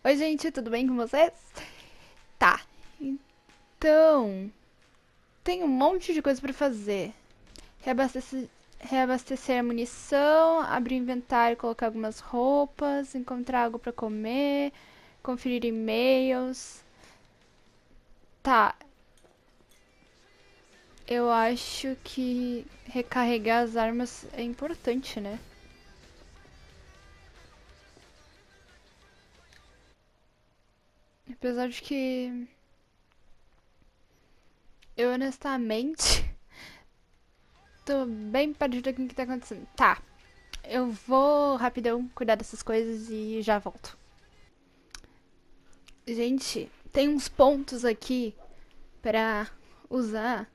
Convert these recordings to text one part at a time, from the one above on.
Oi, gente, tudo bem com vocês? Tá, então, tem um monte de coisa pra fazer. Reabastecer a munição, abrir o inventário, colocar algumas roupas, encontrar algo pra comer, conferir e-mails. Tá, eu acho que recarregar as armas é importante, né? Apesar de que eu honestamente tô bem perdida com o que tá acontecendo. Tá, eu vou rapidão cuidar dessas coisas e já volto. Gente, tem uns pontos aqui pra usar.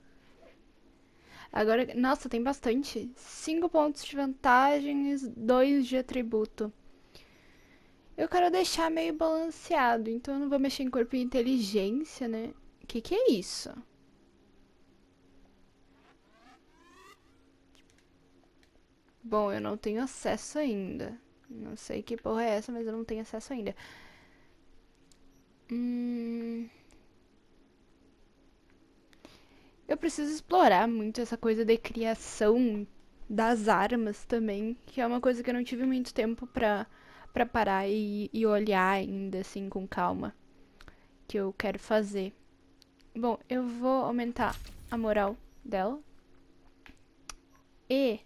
Agora, nossa, tem bastante. 5 pontos de vantagens, 2 de atributo. Eu quero deixar meio balanceado, então eu não vou mexer em corpo e inteligência, né? Que é isso? Bom, eu não tenho acesso ainda. Não sei que porra é essa, mas eu não tenho acesso ainda. Hum... Eu preciso explorar muito essa coisa de criação das armas também, que é uma coisa que eu não tive muito tempo pra parar e olhar ainda assim com calma, que eu quero fazer. Bom, eu vou aumentar a moral dela. E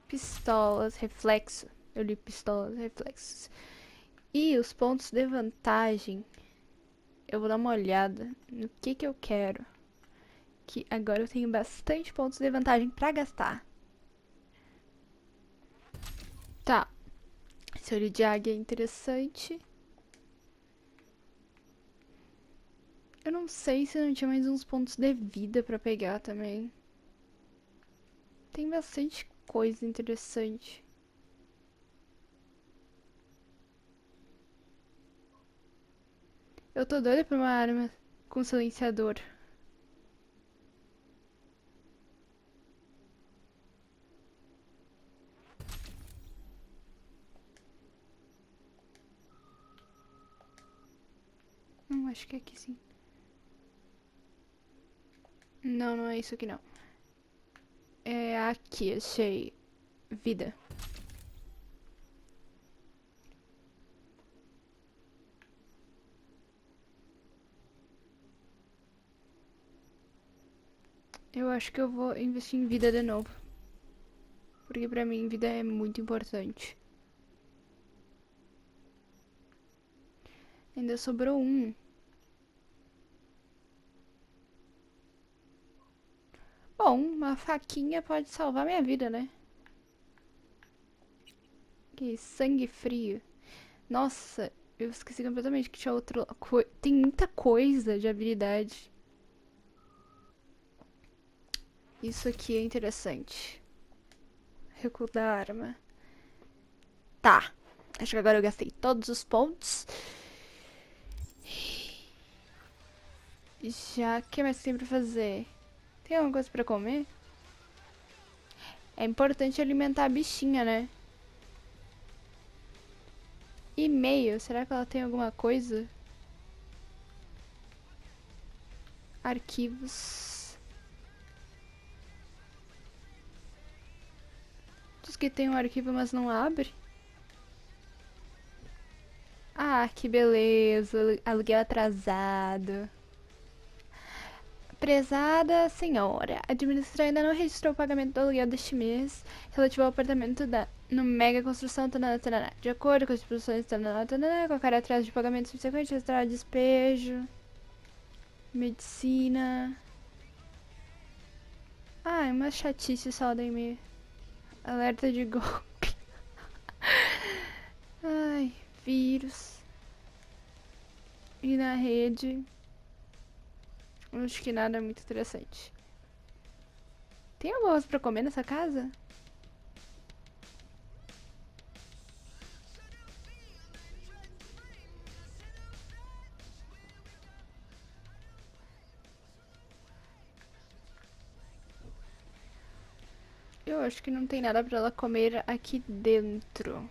pistolas, reflexo. Eu li pistolas, reflexos. E os pontos de vantagem, eu vou dar uma olhada no que eu quero. Que agora eu tenho bastante pontos de vantagem pra gastar. Tá, esse olho de águia é interessante. Eu não sei se não tinha mais uns pontos de vida pra pegar também. Tem bastante coisa interessante. Eu tô doida por uma arma com silenciador. Acho que é aqui sim. Não, não é isso aqui não. É aqui, achei. Vida. Eu acho que eu vou investir em vida de novo. Porque pra mim vida é muito importante. Ainda sobrou um. Bom, uma faquinha pode salvar minha vida, né? Que sangue frio. Nossa, eu esqueci completamente que tinha outra coisa. Tem muita coisa de habilidade. Isso aqui é interessante. Recuo da arma. Tá. Acho que agora eu gastei todos os pontos. Já, o que mais tem pra fazer? Tem alguma coisa pra comer? É importante alimentar a bichinha, né? E-mail, será que ela tem alguma coisa? Arquivos. Diz que tem um arquivo, mas não abre. Ah, que beleza. Aluguel atrasado. Prezada senhora, a administradora ainda não registrou o pagamento do aluguel deste mês relativo ao apartamento no mega construção tanana, tanana. De acordo com as disposições tanana, tanana, qualquer atraso de pagamento subsequente restará despejo. Medicina. Ah, é uma chatice só da e-mail. Alerta de golpe. Ai, vírus. E na rede. Acho que nada é muito interessante. Tem alguma coisa pra comer nessa casa? Eu acho que não tem nada pra ela comer aqui dentro.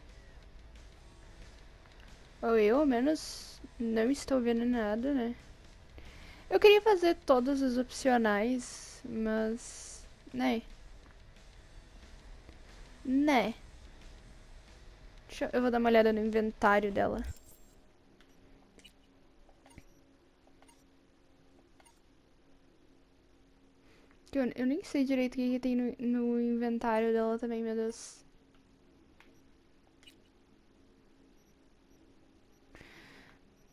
Ou eu, ao menos, não estou vendo nada, né? Eu queria fazer todos os opcionais, mas... Né? Eu vou dar uma olhada no inventário dela. Eu nem sei direito o que tem no inventário dela também, meu Deus.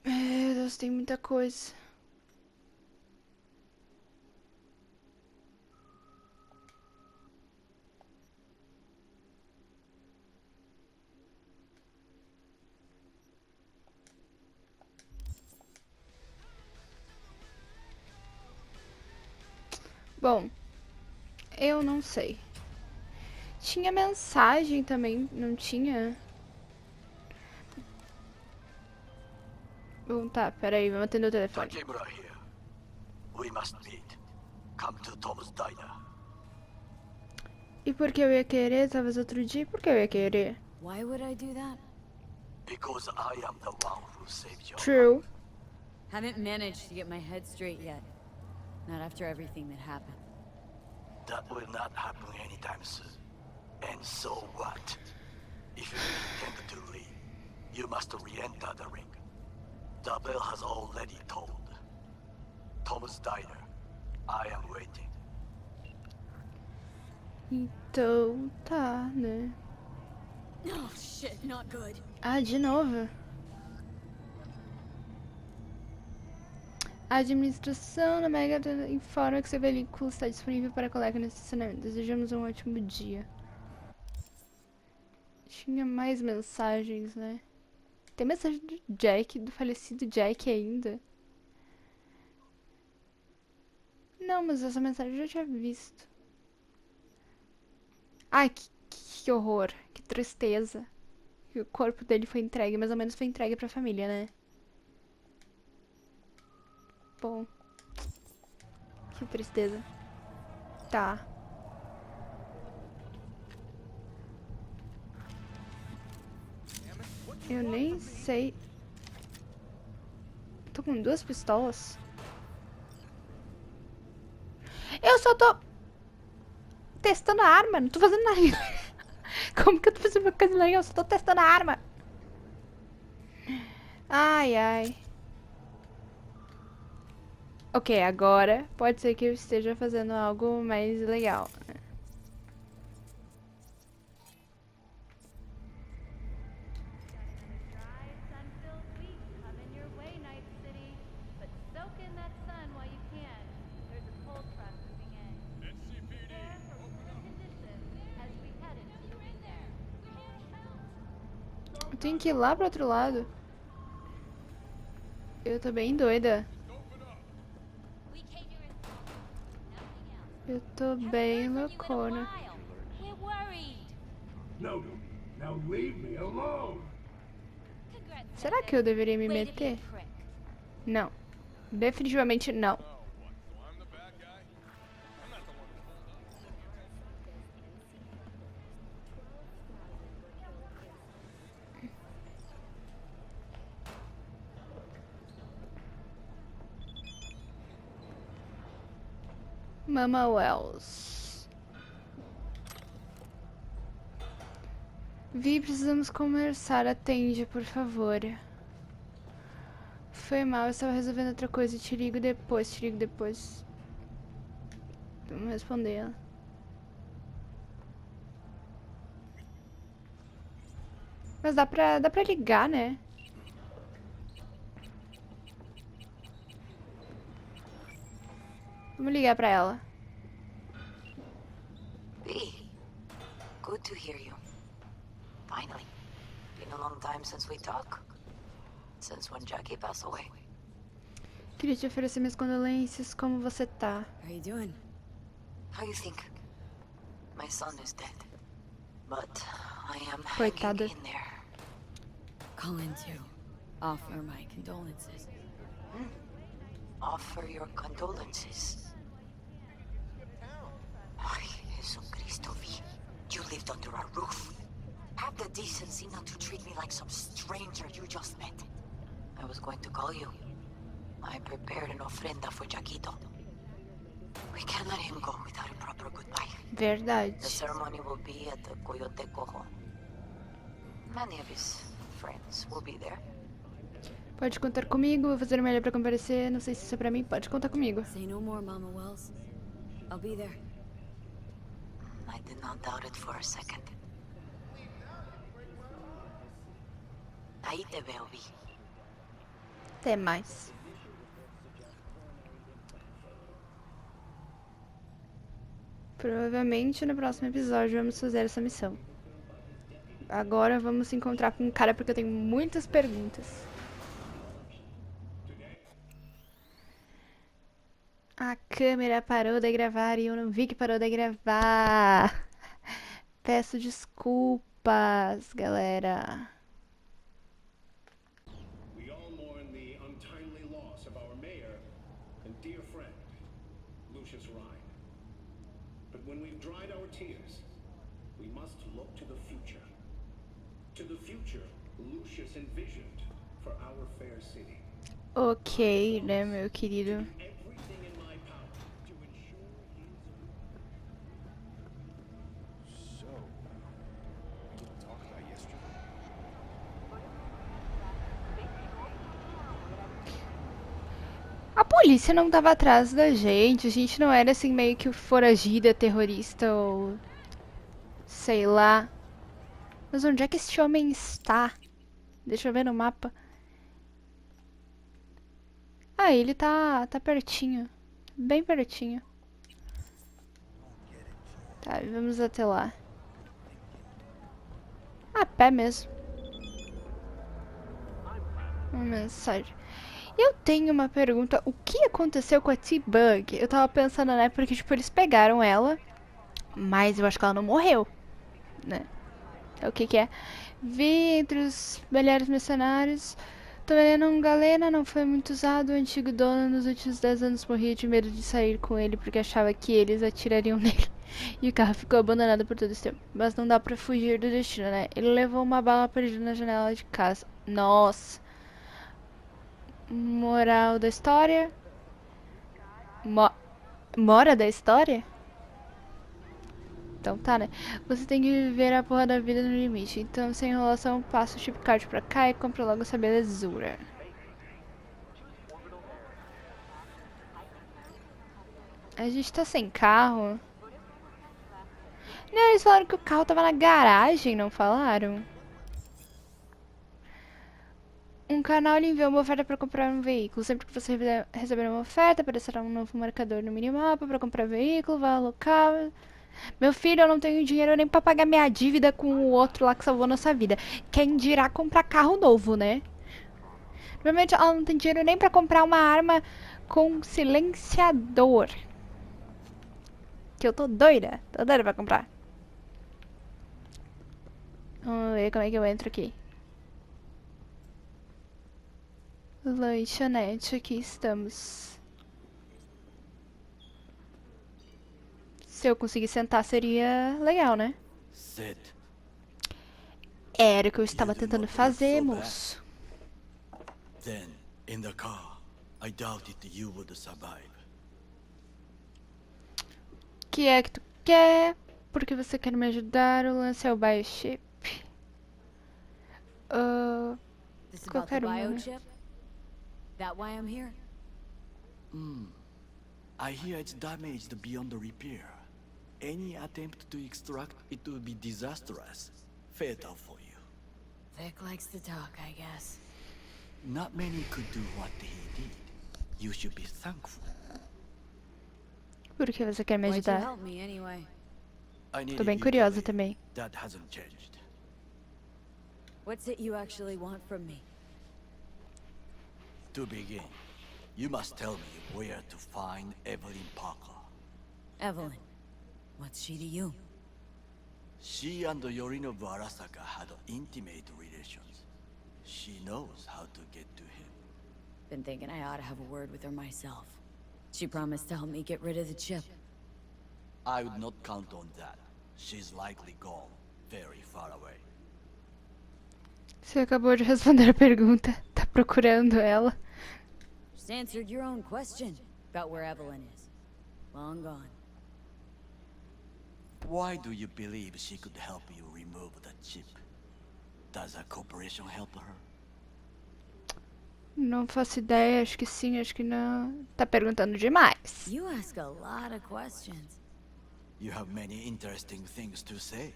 Meu Deus, tem muita coisa. Bom, eu não sei. Tinha mensagem também, não tinha? Bom, tá, peraí, vamos atender o telefone. Takemura here. We must meet. Come to Tom's diner. E por que eu ia querer? Talvez outro dia, por que eu ia querer? Why would I do that? Because I am the one who saved your True. Haven't managed to get my head straight yet. Not after everything that happened. That will not happen anytime soon. And so what? If you intend to leave, you must re-enter the ring. The bell has already tolled. Tom's diner. I am waiting. Então, tá, né? Oh shit, not good. Ah, de novo. A administração da Mega informa que seu veículo está disponível para colega no estacionamento. Desejamos um ótimo dia. Tinha mais mensagens, né? Tem mensagem do Jack, do falecido Jack ainda. Não, mas essa mensagem eu já tinha visto. Ai, que horror. Que tristeza. Que o corpo dele foi entregue, mais ou menos foi entregue pra família, né? Bom. Que tristeza. Tá. Eu nem sei. Tô com 2 pistolas. Eu só tô testando a arma, não tô fazendo nada. Como que eu tô fazendo uma coisa legal? Eu só tô testando a arma. Ai, ai. Ok, agora pode ser que eu esteja fazendo algo mais legal. Eu tenho que ir lá pro outro lado. Eu tô bem doida. Eu tô bem loucona. Será que eu deveria me meter? Não. Definitivamente não. Mama Wells. Vi, precisamos conversar. Atende, por favor. Foi mal, eu estava resolvendo outra coisa. Te ligo depois. Vamos responder. Mas dá pra ligar, né? Vamos ligar pra ela. B, good to hear you. Finally. Been a long time since we talked. Since when Jackie passed away. Queria te oferecer minhas condolências. Como você tá? How you doing? How you think? My son is dead. But I am Coitada. hanging in there. Calling to offer my condolences. Offer your condolences. Ay, Jesus Cristo, V. You lived under our roof. Have the decency not to treat me like some stray stranger you just met. I was going to call you. I prepared an ofrenda for Jaquito. We can't let him go without a proper goodbye. Verdade. The ceremony will be at the Coyote Cojo. Many of his friends will be there. Pode contar comigo, vou fazer o melhor pra comparecer. Não sei se isso é pra mim, pode contar comigo. Say no more, Mama Wells. I'll be there. I did not doubt it for a second. Ahí te veo, Vi. Até mais. Provavelmente no próximo episódio vamos fazer essa missão. Agora vamos se encontrar com um cara porque eu tenho muitas perguntas. A câmera parou de gravar e eu não vi que parou de gravar. Peço desculpas, galera. We all mourn the untimely loss of our mayor and dear friend, Lucius Rhine. But when we've dried our tears, we must look to the future. To the future Lucius envisioned for our fair city. Ok, né, meu querido? Everything in my power to ensure his... So, we didn't talk about yesterday. A polícia não tava atrás da gente. A gente não era assim meio que foragida, terrorista ou sei lá. Mas onde é que esse homem está? Deixa eu ver no mapa. Ah, ele tá pertinho. Bem pertinho. Tá, vamos até lá. A pé mesmo. Uma mensagem. Eu tenho uma pergunta. O que aconteceu com a T-Bug? Eu tava pensando, né? Porque, tipo, eles pegaram ela. Mas eu acho que ela não morreu. Né? Então, o que que é? Vi entre os melhores mercenários. Tô vendendo um galena, não foi muito usado. O antigo dono nos últimos 10 anos morria de medo de sair com ele porque achava que eles atirariam nele. E o carro ficou abandonado por todo esse tempo. Mas não dá pra fugir do destino, né? Ele levou uma bala perdida na janela de casa. Nossa. Moral da história. Mora da história? Então tá, né? Você tem que viver a porra da vida no limite. Então, sem enrolação, passa o chip card pra cá e compra logo essa belezura. A gente tá sem carro. Não, eles falaram que o carro tava na garagem, não falaram? Um canal lhe enviou uma oferta para comprar um veículo. Sempre que você receber uma oferta, aparecerá um novo marcador no minimapa para comprar veículo, vá ao local. Meu filho, eu não tenho dinheiro nem pra pagar minha dívida com o outro lá que salvou nossa vida. Quem dirá comprar carro novo, né? Normalmente ela não tem dinheiro nem pra comprar uma arma com silenciador. Que eu tô doida pra comprar. Vamos ver como é que eu entro aqui. Lanchonete, aqui estamos. Se eu conseguir sentar seria legal, né? Sit. Era o que eu estava tentando fazer, moço. Then, in the car, I doubted you would survive. O que é que tu quer? Por que você quer me ajudar? O lance é o biochip. This about the Qualquer uma, né? biochip? That why I'm here? I hear it's damaged beyond repair. Any attempt to extract it would be disastrous. Fatal for you. Vic likes to talk, I guess. Not many could do what he did. You should be thankful. Por que você quer me Why'd you ajudar? help me anyway? I Tô needed bem you to curiosa leave. também. That hasn't changed. What's it you actually want from me? To begin, you must tell me where to find Evelyn Parker. Evelyn. What's she to you? She and Yorinobu Arasaka had intimate relations. She knows how to get to him. Been thinking I ought to have a word with her myself. She promised to help me get rid of the chip. I would not count on that. She's likely gone, very far away. Você acabou de responder a pergunta. Tá procurando ela. Just answered your own question about where Evelyn is. Long gone. Why do you believe she could help you remove the chip? Does a corporation help her? Não faço ideia, acho que sim, acho que não. Tá perguntando demais. You ask a lot of questions. You have many interesting things to say.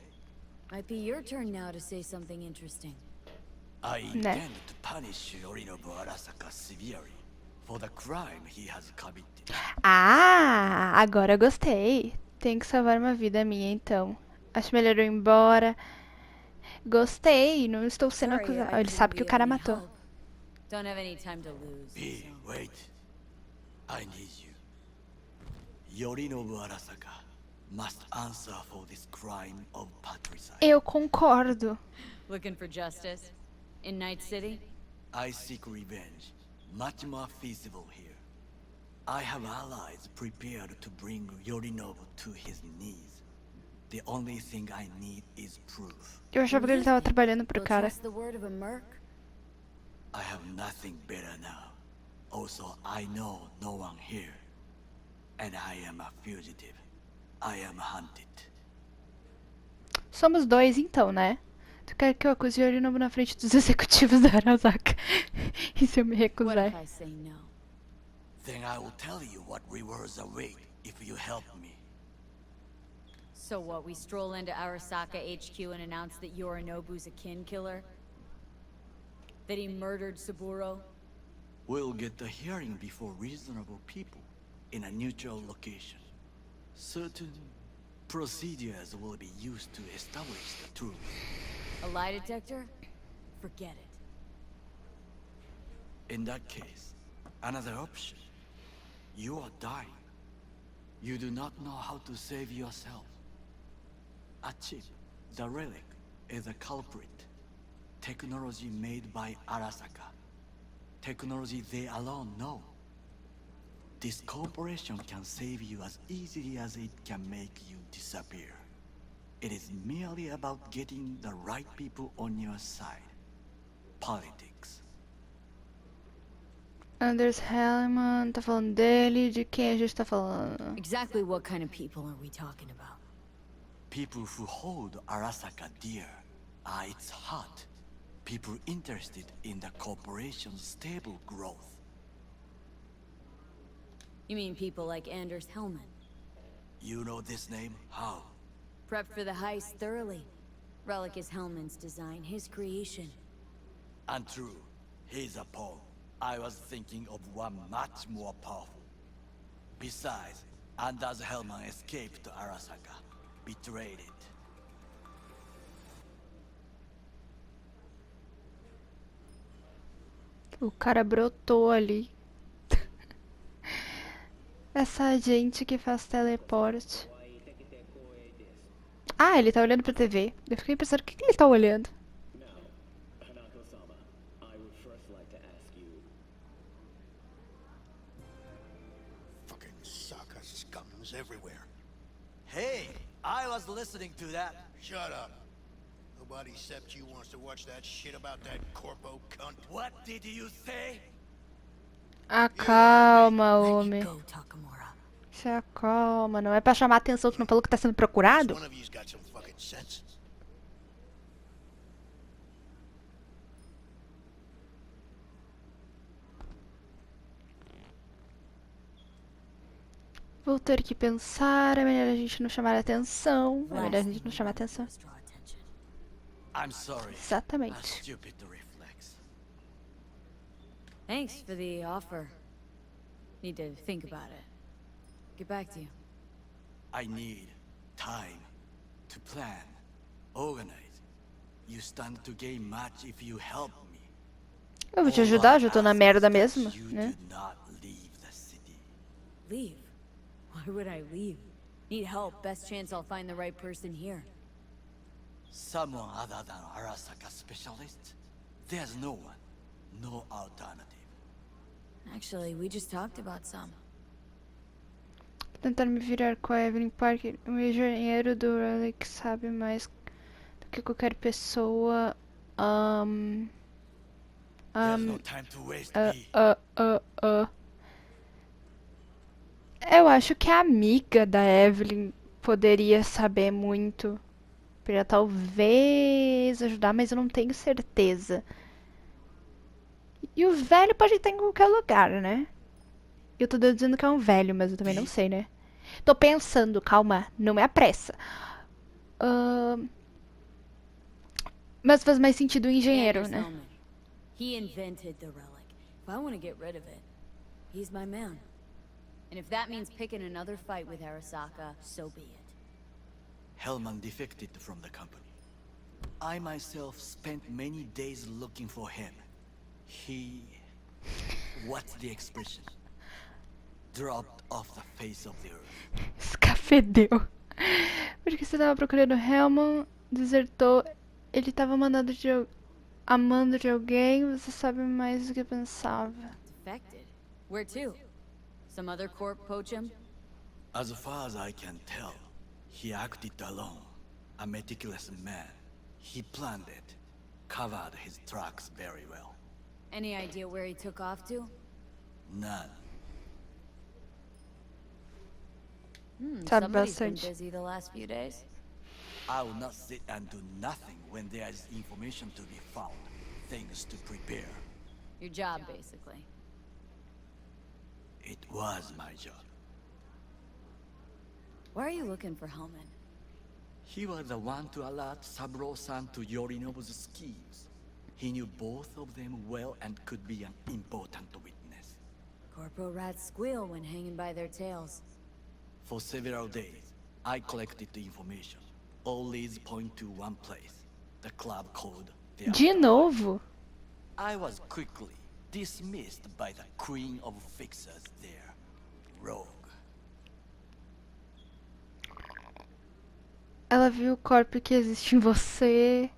Might be your turn now to say something interesting. I Né? intend to punish Yorinobu Arasaka severely for the crime he has committed. Ah, agora gostei. Tem que salvar uma vida minha, então. Acho melhor eu ir embora. Gostei, não estou sendo Sorry, acusado. I Ele couldn't sabe que be o of cara any matou. help. Don't have any time to lose. B, so- wait. I need you. Yorinobu Arasaka must answer for this crime of patricide. Eu concordo. Looking for justice? In Night City? I seek revenge, much more feasible here. I have allies prepared to bring Yorinobu to his knees. The only thing I need is proof. Eu achava que ele tava trabalhando pro You'll cara. trust the word of a merc? I have nothing better now. Also, I know no one here. And I am a fugitive. I am hunted. Somos dois, então, né? Tu quer que eu acuse Yorinobu na frente dos executivos da Arasaka? E se eu me What recusar? if I say no? Then I will tell you what rewards await if you help me. So what, we stroll into Arasaka HQ and announce that Yorinobu's a kin killer? That he murdered Saburo? We'll get the hearing before reasonable people in a neutral location. Certain procedures will be used to establish the truth. A lie detector? Forget it. In that case, another option. You are dying. You do not know how to save yourself. A chip, the relic, is a culprit. Technology made by Arasaka. Technology they alone know. This corporation can save you as easily as it can make you disappear. It is merely about getting the right people on your side. Politics. Anders Hellman, tá falando dele, de quem a gente tá falando? Exactly what kind of people are we talking about? People who hold Arasaka dear are its heart. People interested in the corporation's stable growth. You mean people like Anders Hellman? You know this name? How? Prepped for the heist thoroughly. Relic is Hellman's design, his creation. Untrue. He's a pawn. I was thinking of one much more powerful. Besides, Anders Hellman escaped to Arasaka. Betrayed it. O cara brotou ali. Essa gente que faz teleporte. Ah, ele tá olhando pra TV. Eu fiquei pensando, o que ele tá olhando? Now, Hanako-sama, I would first like to ask you. Fucking Saka scums everywhere. Hey, I was listening to that. Shut up. Nobody except you wants to watch that shit about that corpo cunt. What did you say? Acalma, Let it homem. go, Takamura. Se acalma, não é pra chamar atenção, tu não falou que tá sendo procurado? One of you's got some fucking sense. Vou ter que pensar, é melhor a gente não chamar atenção. É melhor a Last gente thing não we chamar want to do atenção. is draw attention. I'm sorry. A Exatamente. stupid reflex. Thanks for the offer. Need to think about it. Get back to you. I need time to plan, organize. You stand to gain much if you help me. Eu vou te All ajudar, I já tô na ask merda is that mesmo, you né? do not leave the city. Leave? Why would I leave? Need help. Best chance I'll find the right person here. Someone other than Arasaka specialist? There's no one. No alternative. Actually, we just talked about some. Tentar me virar com a Evelyn Parker. O engenheiro do Relic sabe mais do que qualquer pessoa There's no time to waste, B. Eu acho que a amiga da Evelyn poderia saber muito. Pra talvez ajudar, mas eu não tenho certeza. E o velho pode estar em qualquer lugar, né? Eu tô dizendo que é um velho, mas eu também não sei, né? Tô pensando, calma, não me apressa. Mas faz mais sentido o engenheiro, Anders né? Hellman. He invented the relic. If I want to get rid of it, he's my man. And if that means picking another fight with Arasaka, so be it. Hellman defected from the company. I myself spent many days looking for him. He... What's the expression? Dropped off the face of the earth. Escafedeu. Porque você tava procurando Hellman, desertou. Ele tava amando de alguém, você sabe mais do que pensava. Defected? Where to? Some other corp poach him? As far as I can tell, he acted alone. A meticulous man. He planned it. Covered his tracks very well. Any idea where he took off to? None. Sabe Somebody's been bastante. busy the last few days. I will not sit and do nothing when there is information to be found. Things to prepare. Your job, basically. It was my job. Why are you looking for Hellman? He was the one to alert Saburo-san to Yorinobu's schemes. He knew both of them well and could be an important witness. Corpo rats squeal when hanging by their tails. For several days, I collected the information. All leads point to one place. The club called the... De novo? I was quickly dismissed by the queen of fixers there, Rogue. Ela viu o corpo que existe em você.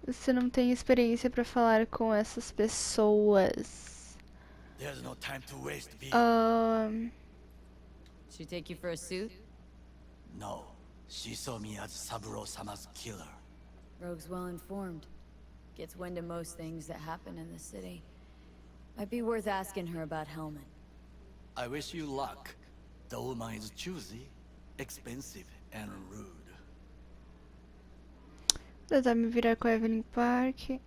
Você não tem experiência pra falar com essas pessoas. There's no time to waste, B. She take you for a suit? No, she saw me as Saburo-sama's killer. Rogue's well informed. Gets wind of most things that happen in the city. Might be worth asking her about Hellman. I wish you luck. The woman is choosy, expensive, and rude. Tentar me virar com a Evelyn Park.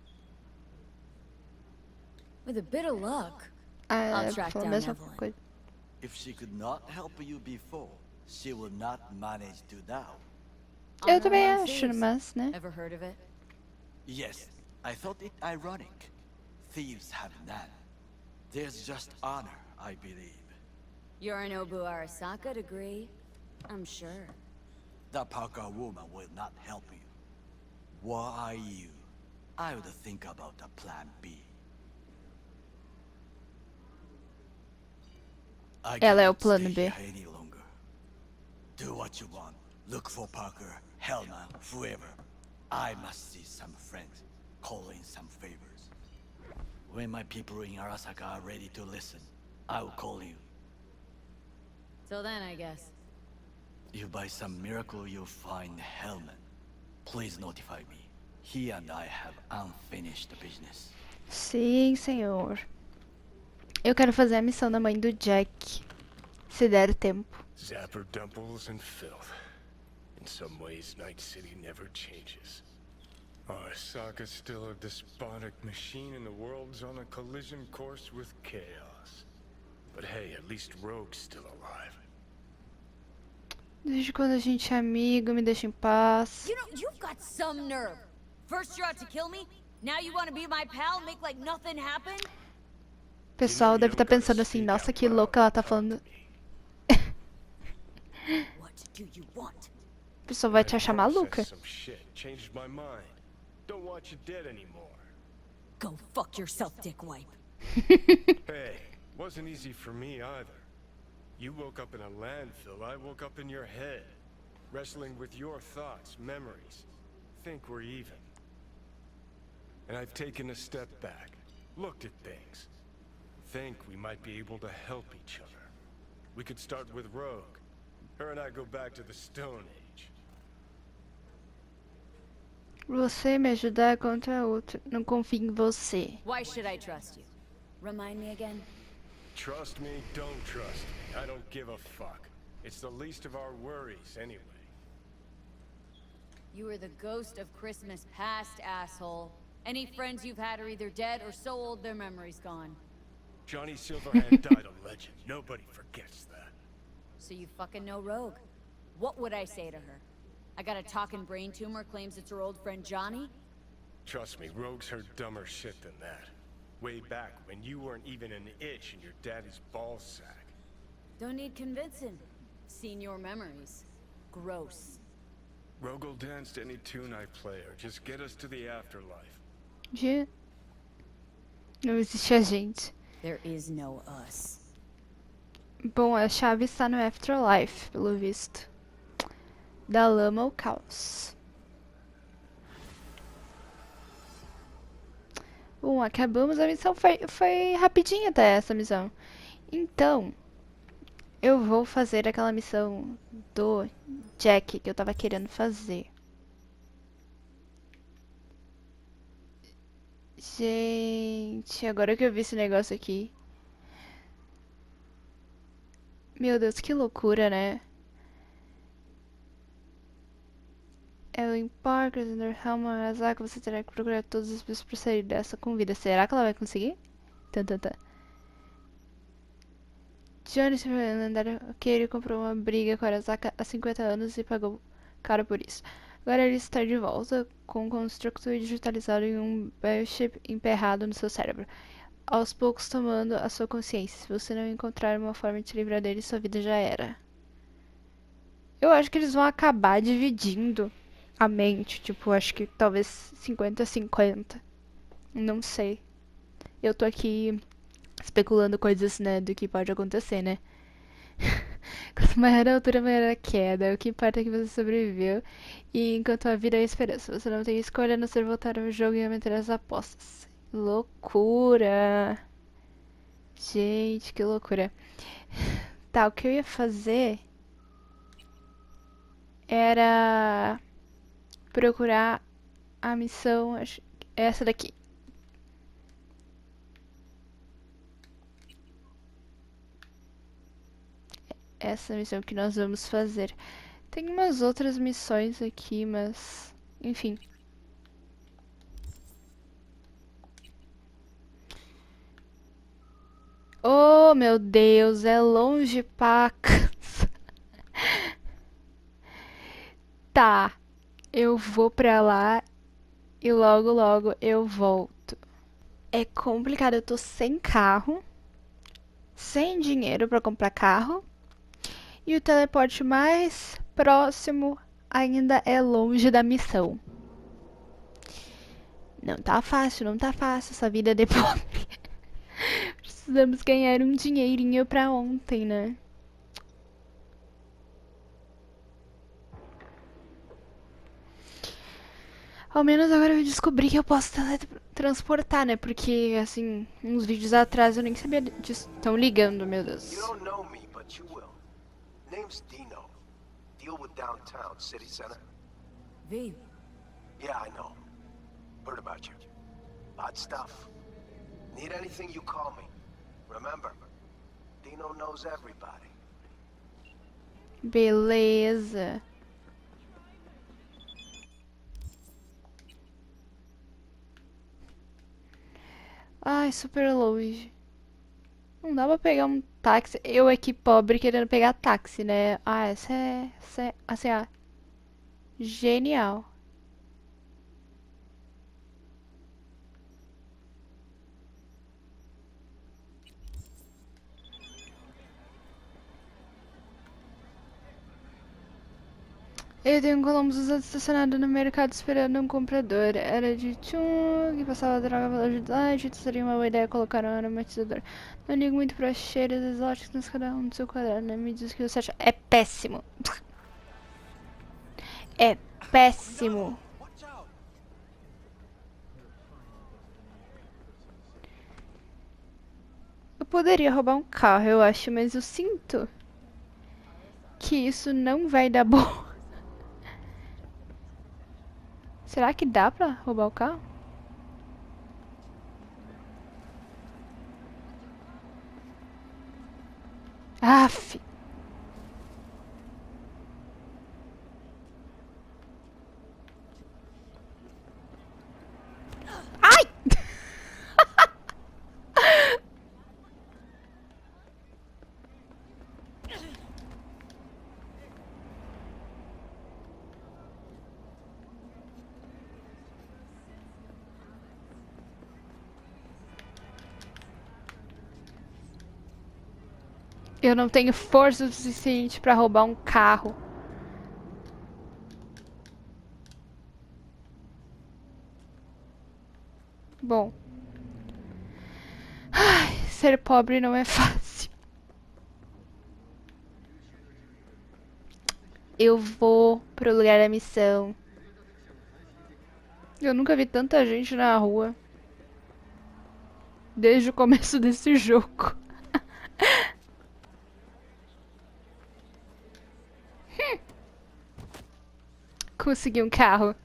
With a bit of luck. Ah, I'll track falou a down mesma Evelyn. coisa. If she could not help you before, she will not manage to now. Eu também Honor among acho, thieves. mas, né? Ever heard of it? Yes, I thought it ironic. Thieves have none. There's just honor, I believe. Yorinobu Arasaka degree? I'm sure. The Parker woman will not help you. Were I you, I would think about a plan B. I Ela é o cannot plano stay B. here any longer. Do what you want. Look for Parker, Hellman, whoever. I must see some friends, call in some favors. When my people in Arasaka are ready to listen, I will call you. Till then, I guess. If by some miracle you find Hellman, please notify me. He and I have unfinished business. Sim, senhor. Eu quero fazer a missão da mãe do Jack. Se der tempo. Zapper dumples and filth. In some ways, Night City never changes. Arasaka's still a despotic machine and the world's on a collision course with chaos. But hey, at least Rogue's still alive. Desde quando a gente é amigo, me deixa em paz. You know, you've got some nerve. First you're out to kill me, now you want to be my pal, make like nothing happened? O pessoal deve estar pensando assim, nossa, que louca ela tá falando. What do you want? O pessoal vai te achar maluca. Some shit. Changed my mind. Don't want you dead anymore. Go fuck yourself, dickwipe. Hey, wasn't easy for me either. You woke up in a landfill, I woke up in your head. Wrestling with your thoughts, memories. Think we're even. And I've taken a step back, looked at things. Think we might be able to help each other. We could start with Rogue. Her and I go back to the Stone Age. Você me ajudar contra outro. Não confio em você. Why should I trust you? Remind me again? Trust me, don't trust me. I don't give a fuck. It's the least of our worries, anyway. You are the ghost of Christmas past, asshole. Any friends you've had are either dead or so old their memory's gone. Johnny Silverhand died a legend. Nobody forgets that. So you fucking know Rogue. What would I say to her? I got a talking brain tumor, claims it's her old friend Johnny? Trust me, Rogue's heard dumber shit than that. Way back when you weren't even an itch in your daddy's ballsack. Don't need convincing. Seen your memories. Gross. Rogue will dance to any tune I play or just get us to the afterlife. Não existe a gente. There is no us. Bom, a chave está no Afterlife, pelo visto. Da lama ao caos. Bom, acabamos a missão. Foi rapidinho até essa missão. Então, eu vou fazer aquela missão do Jack que eu tava querendo fazer. Gente, agora que eu vi esse negócio aqui. Meu Deus, que loucura, né? Ellen Parker, Helma, Arasaka, você terá que procurar todos os bichos pra sair dessa com vida. Será que ela vai conseguir? Tá. Johnny Silverhand, lendário, ok, ele comprou uma briga com Arasaka há 50 anos e pagou caro por isso. Agora ele está de volta com um construto digitalizado em um biochip emperrado no seu cérebro. Aos poucos tomando a sua consciência. Se você não encontrar uma forma de te livrar dele, sua vida já era. Eu acho que eles vão acabar dividindo a mente. Tipo, acho que talvez 50-50. Não sei. Eu tô aqui especulando coisas, né, do que pode acontecer, né? Quanto maior a altura, maior a queda. O que importa é que você sobreviveu. E enquanto a vida é a esperança. Você não tem escolha a não ser voltar ao jogo e aumentar as apostas. Loucura. Gente, que loucura. Tá, o que eu ia fazer era procurar a missão, acho, essa daqui. Essa missão que nós vamos fazer. Tem umas outras missões aqui, mas enfim. Oh, meu Deus, é longe, pacas. Tá, eu vou pra lá e logo, logo eu volto. É complicado, eu tô sem carro, sem dinheiro pra comprar carro. E o teleporte mais próximo ainda é longe da missão. Não tá fácil essa vida de pobre. Precisamos ganhar um dinheirinho pra ontem, né? Ao menos agora eu descobri que eu posso teletransportar, né? Porque, assim, uns vídeos atrás eu nem sabia disso. Estão ligando, meu Deus. You don't know me, but you will. Name's Dino. Deal with downtown, city center. V. Yeah, I know. Heard about you. Odd stuff. Need anything, you call me. Remember, Dino knows everybody. Beleza. Ai, super longe. Não dá pra pegar um táxi. Eu aqui pobre querendo pegar táxi, né? Ah, essa é assim, ó. Genial. Eu tenho um Columbus usado estacionado no mercado esperando um comprador. Era de tchum, que passava droga pela velocidade. Seria uma boa ideia colocar um aromatizador. Não ligo muito pra cheiros exóticos, mas cada um do seu quadrado, né? Me diz o que você acha. É péssimo. É péssimo. Eu poderia roubar um carro, eu acho, mas eu sinto que isso não vai dar bom. Será que dá pra roubar o carro? Aff. Ai! Eu não tenho força o suficiente pra roubar um carro. Bom. Ai, ser pobre não é fácil. Eu vou pro lugar da missão. Eu nunca vi tanta gente na rua. Desde o começo desse jogo. Consegui um carro.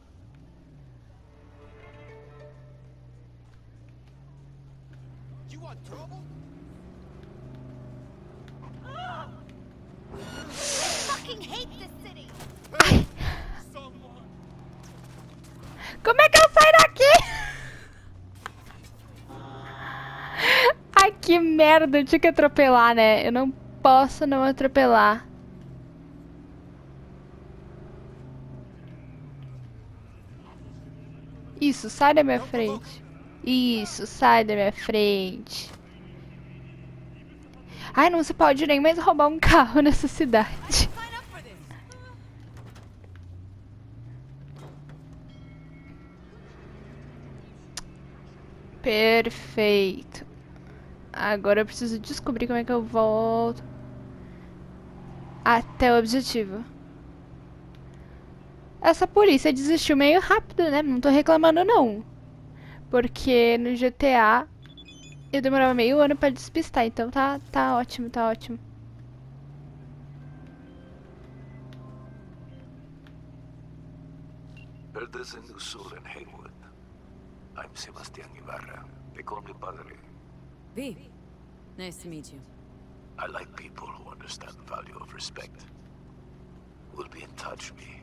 Como é que eu saio daqui? Ai, que merda. Eu tinha que atropelar, né? Eu não posso não atropelar. Isso, sai da minha frente. Isso, sai da minha frente. Ai, não se pode nem mais roubar um carro nessa cidade. Perfeito. Agora eu preciso descobrir como é que eu volto até o objetivo. Essa polícia desistiu meio rápido, né? Não tô reclamando, não. Porque no GTA eu demorava meio ano pra despistar, então tá ótimo, tá ótimo. Verdes en Sur en Haywood. I'm Sebastián Ibarra. They call me Padre. V, nice to meet you. I like people who understand the value of respect. We'll be in touch, V.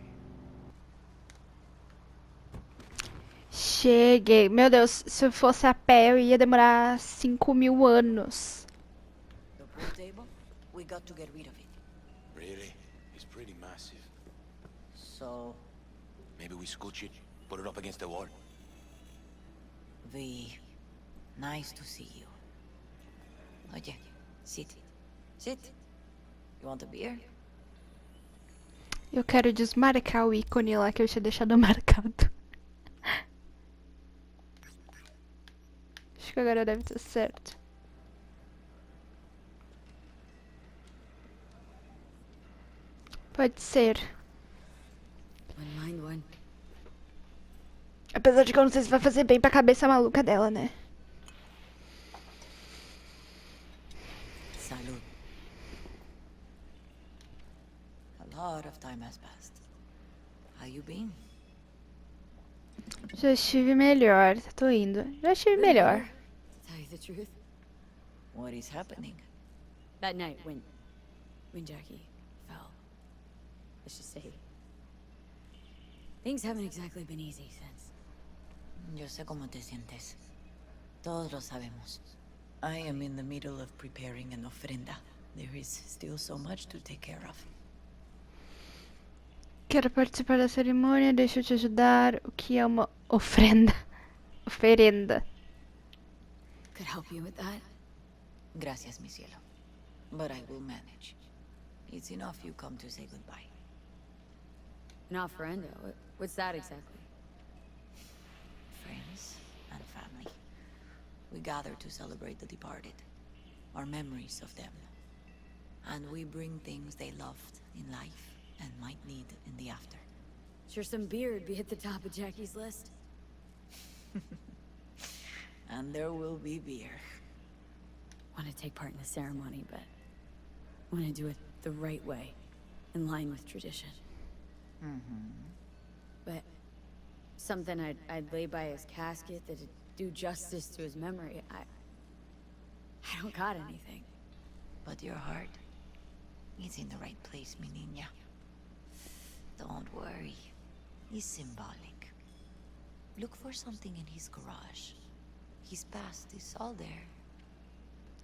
Cheguei. Meu Deus, se eu fosse a pé eu ia demorar 5.000 anos. The pool table? We got to get rid of it. Really? It's pretty massive. So, Maybe we scooch it, put it up against the wall. V, nice to see you. Oye, sit. Sit. You want a beer? Eu quero desmarcar o ícone lá que eu tinha deixado marcado. Acho que agora deve estar certo. Pode ser. One mind one. Apesar de que eu não sei se vai fazer bem pra cabeça maluca dela, né? Salud. A lot of time has passed. How you been? Já estive melhor. Tô indo. Já estive melhor. To tell you the truth, What is happening? that night when Jackie fell, let's just say, things haven't exactly been easy since. Yo sé cómo te sientes. Todos lo sabemos. I am in the middle of preparing an ofrenda. There is still so much to take care of. Quero participar da cerimônia. Deixa eu te ajudar. O que é uma ofrenda? Oferenda. Could help you with that. Gracias, mi cielo. But I will manage. It's enough you come to say goodbye. An ofrenda? What's that exactly? Friends and family. We gather to celebrate the departed, our memories of them. And we bring things they loved in life and might need in the after. Sure, some beer would be at the top of Jackie's list. And there will be beer. Want to take part in the ceremony, but want to do it the right way, in line with tradition. But something I'd lay by his casket that'd do justice to his memory. I don't got anything. But your heart is in the right place, mi niña. Don't worry. It's symbolic. Look for something in his garage. His past is all there.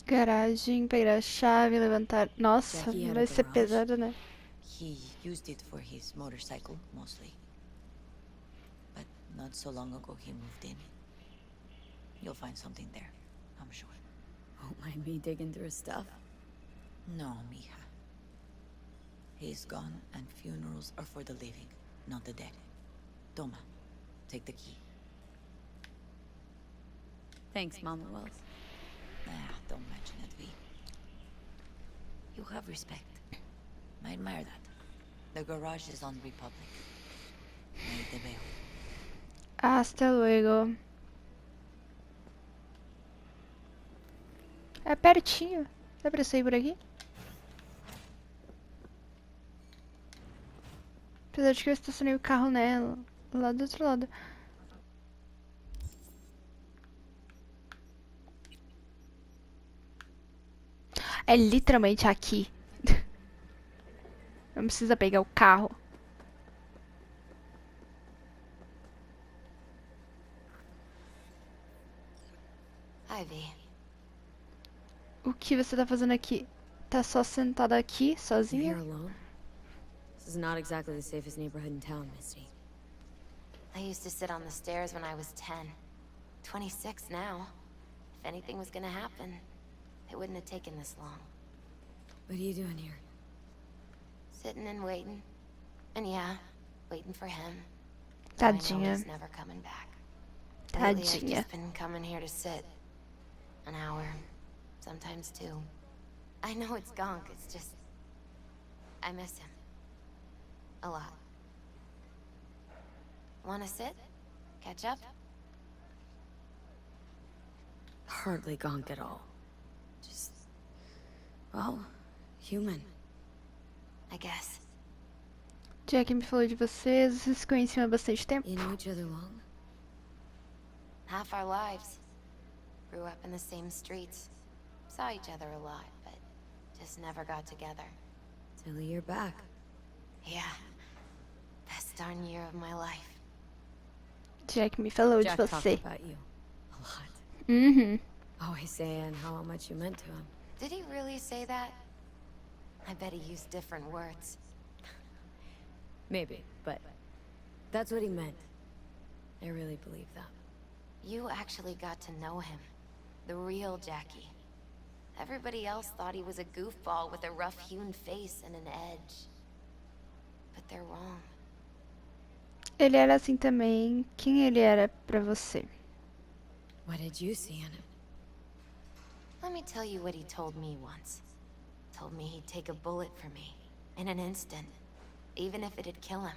Garagem, pegar a chave, levantar. Nossa, Jackie had a vai ser garage? pesado, né? He used it for his motorcycle, mostly. But not so long ago he moved in. You'll find something there, I'm sure. Won't mind me digging through his stuff. No, mija. He's gone, and funerals are for the living, not the dead. Toma, take the key. Thanks, Mama Wells. Don't mention it, V. You have respect. I admire that. The garage is on Republic. Ahí te veo. Hasta luego. É pertinho. Dá pra sair por aqui? Apesar de que eu estacionei o carro nela. Lá do outro lado. É literalmente aqui. Não precisa pegar o carro. Ivy, O que você tá fazendo aqui? Tá só sentada aqui, You sozinha? here alone? This is not exactly the safest neighborhood in town, Misty. I used to sit on the stairs when I was 10. 26 now. If anything was gonna happen, it wouldn't have taken this long. What are you doing here? Sitting and waiting. And yeah, waiting for him. Though I know Tadinha. he's never coming back. Lately, I've Tadinha. just been coming here to sit. An hour. Sometimes two. I know it's gonk, it's just... I miss him. A lot. Wanna sit? Catch up? Hardly gonk at all. Just, well, human. I guess. Jack me falou de vocês. Vocês se conheciam há bastante tempo? You know each other long? Half our lives. Grew up in the same streets. Saw each other a lot, but just never got together. Till you're back. Yeah. Best darn year of my life. Jack me falou de Jack talked você. about you. A lot. Uhum. Always saying how much you meant to him. Did he really say that? I bet he used different words. Maybe, but that's what he meant. I really believe that. You actually got to know him. The real Jackie. Everybody else thought he was a goofball with a rough-hewn face and an edge. But they're wrong. Ele era assim também. Quem ele era pra você? What did you see in him? Let me tell you what he told me once. Told me he'd take a bullet for me. In an instant. Even if it'd kill him.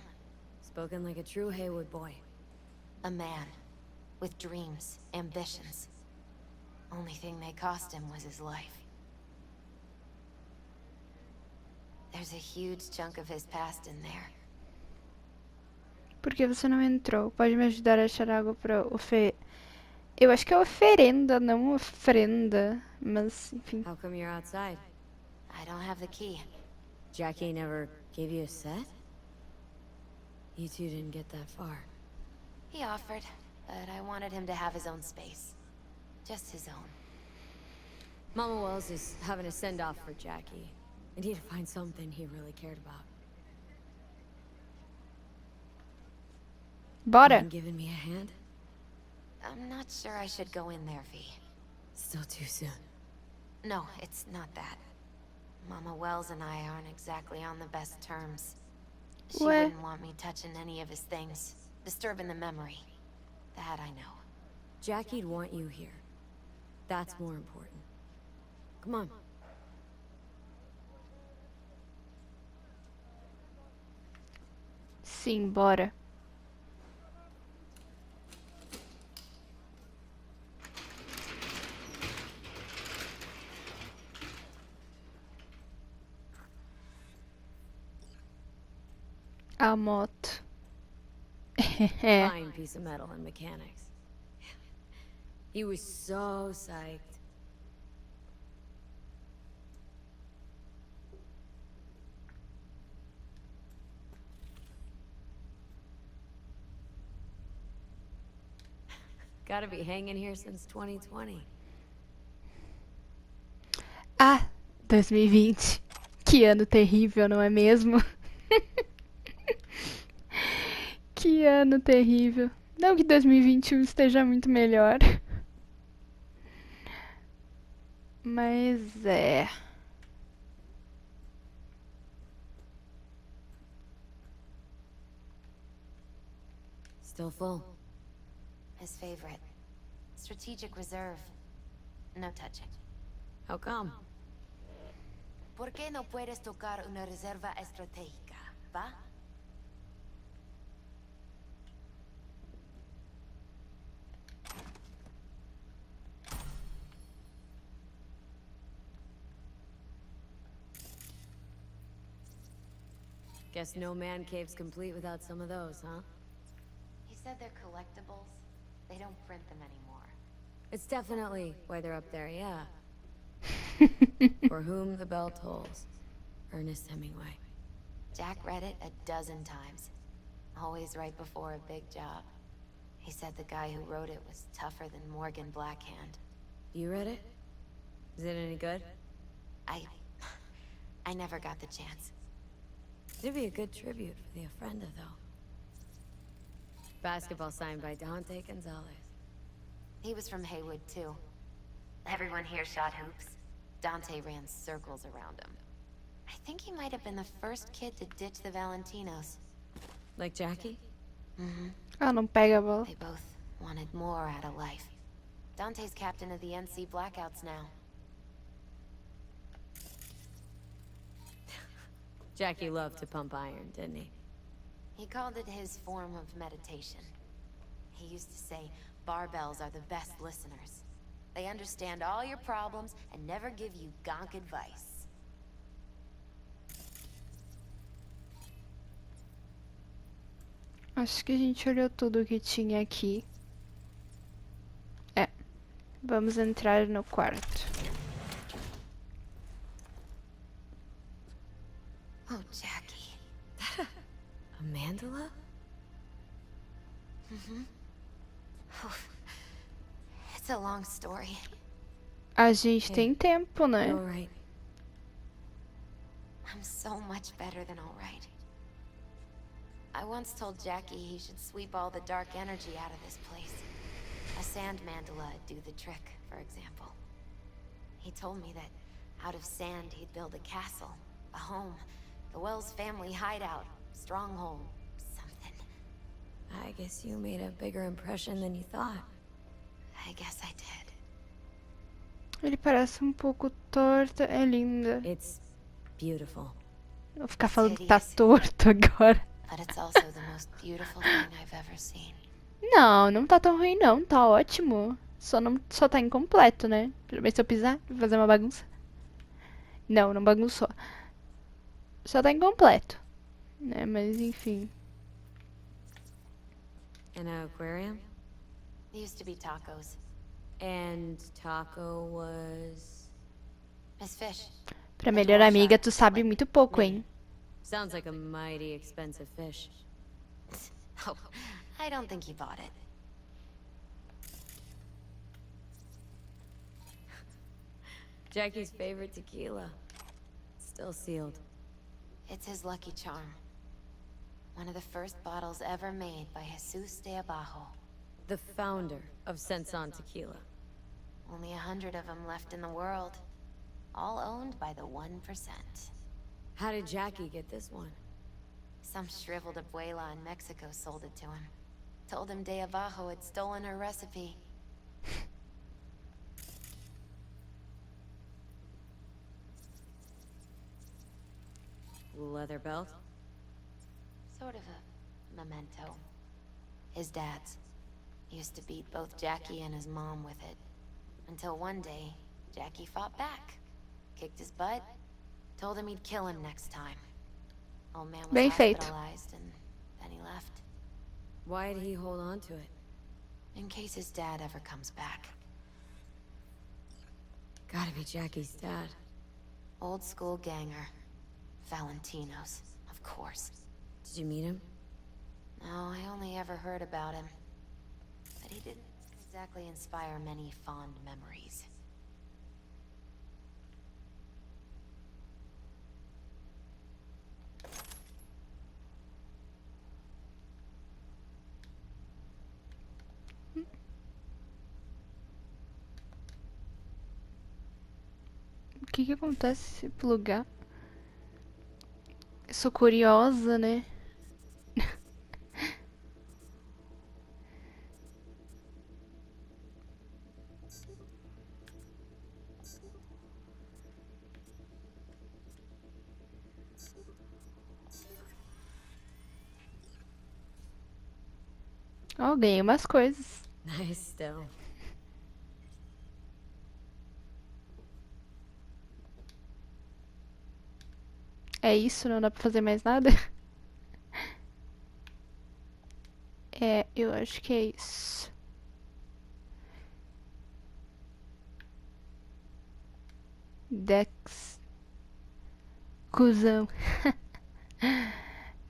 Spoken like a true Haywood boy. A man. With dreams, ambitions. Only thing they cost him was his life. There's a huge chunk of his past in there. Por que você não entrou? Pode me ajudar a achar algo pra Eu acho que é oferenda, não ofrenda. Mas, enfim. How come you're outside? I don't have the key. Jackie never gave you a set? You two didn't get that far. He offered, but I wanted him to have his own space. Just his own. Mama Wells is having a send-off for Jackie. I need to find something he really cared about. Bora! Mind giving me a hand? I'm not sure I should go in there, V. Still too soon. No, it's not that. Mama Wells and I aren't exactly on the best terms. She What? wouldn't want me touching any of his things. Disturbing the memory. That I know. Jackie'd want you here. That's more important. Come on. Sim, bora. A moto. É. Fine piece of metal and mechanics. He was so psyched. Gotta be hanging here since 2020. Ah, 2020. Que ano terrível, não é mesmo? Que ano terrível. Não que 2021 esteja muito melhor. Mas é. Still full. His favorite. Strategic reserve. No touching. How come? ¿Por qué no puedes tocar una reserva estratégica, va? Guess no man cave's complete without some of those, huh? He said they're collectibles. They don't print them anymore. It's definitely why they're up there, yeah. For whom the bell tolls. Ernest Hemingway. Jack read it a dozen times. Always right before a big job. He said the guy who wrote it was tougher than Morgan Blackhand. You read it? Is it any good? I never got the chance. It'd be a good tribute for the Ofrenda, though. Basketball signed by Dante Gonzalez. He was from Haywood, too. Everyone here shot hoops. Dante ran circles around him. I think he might have been the first kid to ditch the Valentinos. Like Jackie? Mm-hmm. Ah, não pega a bola. They both wanted more out of life. Dante's captain of the NC Blackouts now. Jackie loved to pump iron, didn't he? He called it his form of meditation. He used to say, barbells are the best listeners. They understand all your problems and never give you gonk advice. Acho que a gente olhou tudo que tinha aqui. É. Vamos entrar no quarto. Oh, Jackie. A mandala? Mm-hmm. It's a long story. A gente tem tempo, né? You're right. I'm so much better than all right. I once told Jackie he should sweep all the dark energy out of this place. A sand mandala'd do the trick, for example. He told me that out of sand he'd build a castle, a home, the Wells family hideout, stronghold, something. I guess you made a bigger impression than you thought. I guess I did. Ele parece um pouco torto. É linda. It's beautiful. Vou ficar falando que tá torto agora. But it's also the most beautiful thing I've ever seen. Não, não tá tão ruim não. Tá ótimo. Só tá incompleto, né? Deixa eu ver se eu pisar. Vou fazer uma bagunça. Não, não bagunçou. Só tá incompleto. Né? Mas enfim. An aquarium? Used to be tacos. And taco was... Miss Fish. Pra melhor amiga, tu sabe muito pouco, hein? Sounds like a mighty expensive fish. Oh, I don't think he bought it. Jackie's favorite tequila. Still sealed. It's his lucky charm. One of the first bottles ever made by Jesus de Abajo. The founder of Senson Tequila. Only 100 of them left in the world. All owned by the 1%. How did Jackie get this one? Some shriveled abuela in Mexico sold it to him. Told him de Abajo had stolen her recipe. Leather belt? Sort of a memento. His dad's. Used to beat both Jackie and his mom with it. Until one day, Jackie fought back. Kicked his butt. Told him he'd kill him next time. Old man was Bem feito. hospitalized and then he left. Why'd he hold on to it? In case his dad ever comes back. Gotta be Jackie's dad. Old school ganger. Valentino's, of course. Did you meet him? No, I only ever heard about him. But he didn't exactly inspire many fond memories. O que acontece se plugar? Eu sou curiosa, né? Ó, ganhei umas coisas. Nice still. É isso? Não dá pra fazer mais nada? É, eu acho que é isso. Dex. Cusão.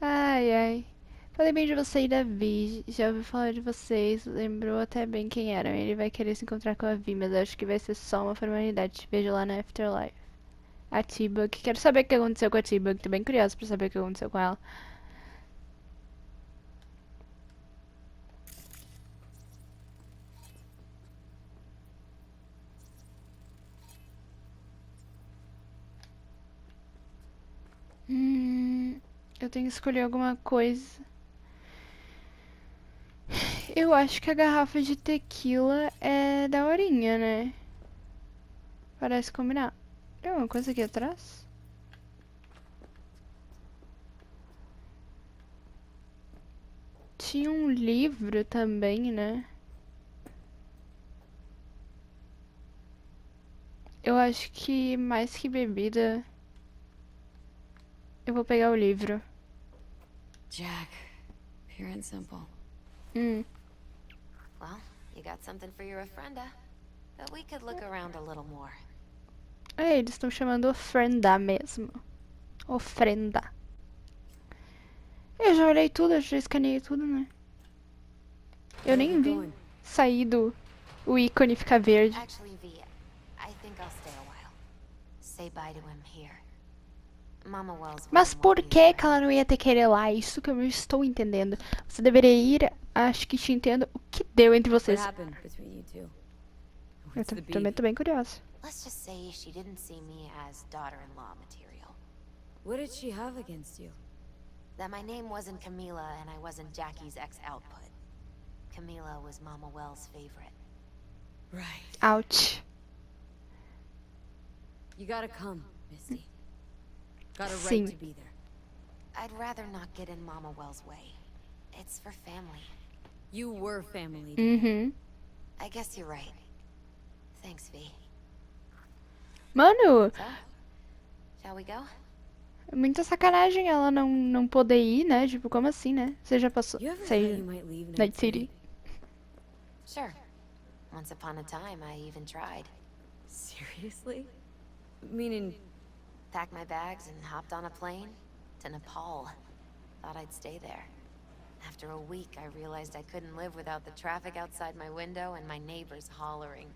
Ai, ai. Falei bem de você e da Vi. Já ouvi falar de vocês. Lembrou até bem quem eram. Ele vai querer se encontrar com a Vi, mas acho que vai ser só uma formalidade. Te vejo lá na Afterlife. A T-Bug. Quero saber o que aconteceu com a T-Bug. Tô bem curiosa pra saber o que aconteceu com ela. Eu tenho que escolher alguma coisa. Eu acho que a garrafa de tequila é daorinha, né? Parece combinar. Tem alguma coisa aqui atrás? Tinha um livro também, né? Eu acho que mais que bebida, eu vou pegar o livro. Jack, pure and simple. Well, you got something for your ofrenda. But we could look around a little more. É, eles estão chamando ofrenda mesmo. Ofrenda. Eu já olhei tudo, eu já escaneei tudo, né? Eu nem vi sair o ícone ficar verde. Actually, V, I think I'll stay a while. Say bye to him here. Mama Wells Mas wouldn't por want me que to- que ela não ia ter que ir lá? Isso que eu não estou entendendo. Você deveria ir, acho que te entendo. O que deu entre What vocês? happened between you two? Eu What's the também beef? tô bem curiosa. Let's just say she didn't see me as daughter-in-law material. What did she have against you? That my name wasn't Camila and I wasn't Jackie's ex-output. Camila was Mama Wells' favorite. Right. Ouch. You gotta come, Misty. Got a Sim. right to be there. I'd rather not get in Mama Wells' way. It's for family. You were family. Uhum. I guess you're right. Thanks, V. Mano, So, shall we go? é muita sacanagem ela não poder ir, né? Tipo, como assim, né? Você já passou. You ever thought Sei. you might leave Night City. Sure. Once upon a time, I even tried. Seriously? Meaning, Packed my bags and hopped on a plane to Nepal. Thought I'd stay there. After a week, I realized I couldn't live without the traffic outside my window and my neighbors hollering.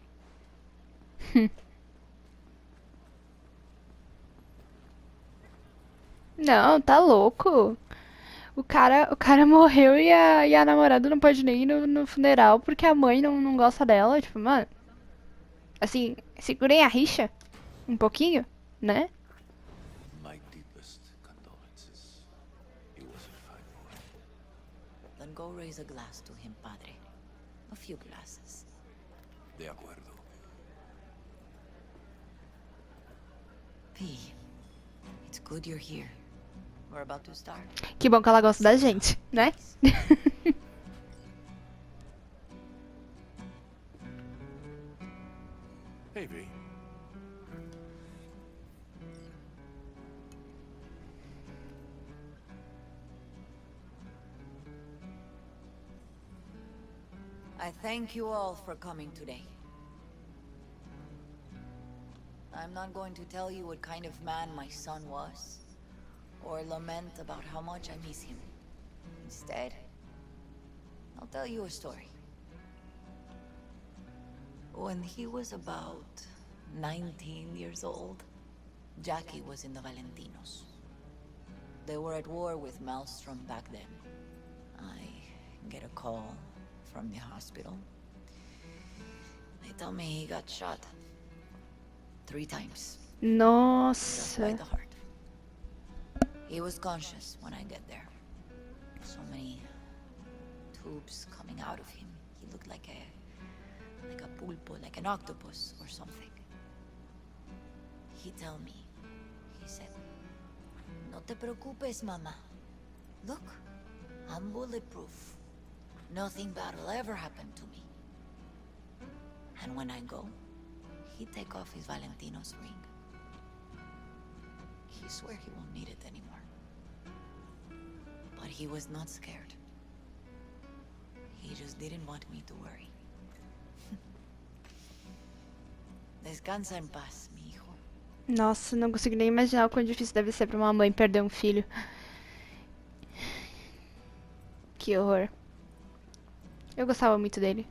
Não, tá louco. O cara morreu e a namorada não pode nem ir no funeral porque a mãe não gosta dela. Tipo, mano. Assim, segurem a rixa. Um pouquinho, né? My deepest condolences. He was a fine boy. Then go raise a glass to him, padre. A few glasses. De acuerdo. P, it's good you're here. We're about to start. Que bom que ela gosta da gente, né? Hey, V. I thank you all for coming today. I'm not going to tell you what kind of man my son was, or lament about how much I miss him. Instead, I'll tell you a story. When he was about 19 years old, Jackie was in the Valentinos. They were at war with Maelstrom back then. I get a call from the hospital. They tell me he got shot 3 times. Just by Nossa. the heart. He was conscious when I get there. So many tubes coming out of him. He looked like a pulpo, like an octopus or something. He tell me, he said, "No te preocupes, mama. Look, I'm bulletproof. Nothing bad will ever happen to me." And when I go, he take off his Valentino's ring. He swear he won't need it anymore. But he was not scared. He just didn't want me to worry. Descansa en paz, mi hijo. Nossa, não consigo nem imaginar o quão difícil deve ser pra uma mãe perder um filho. Que horror. Eu gostava muito dele.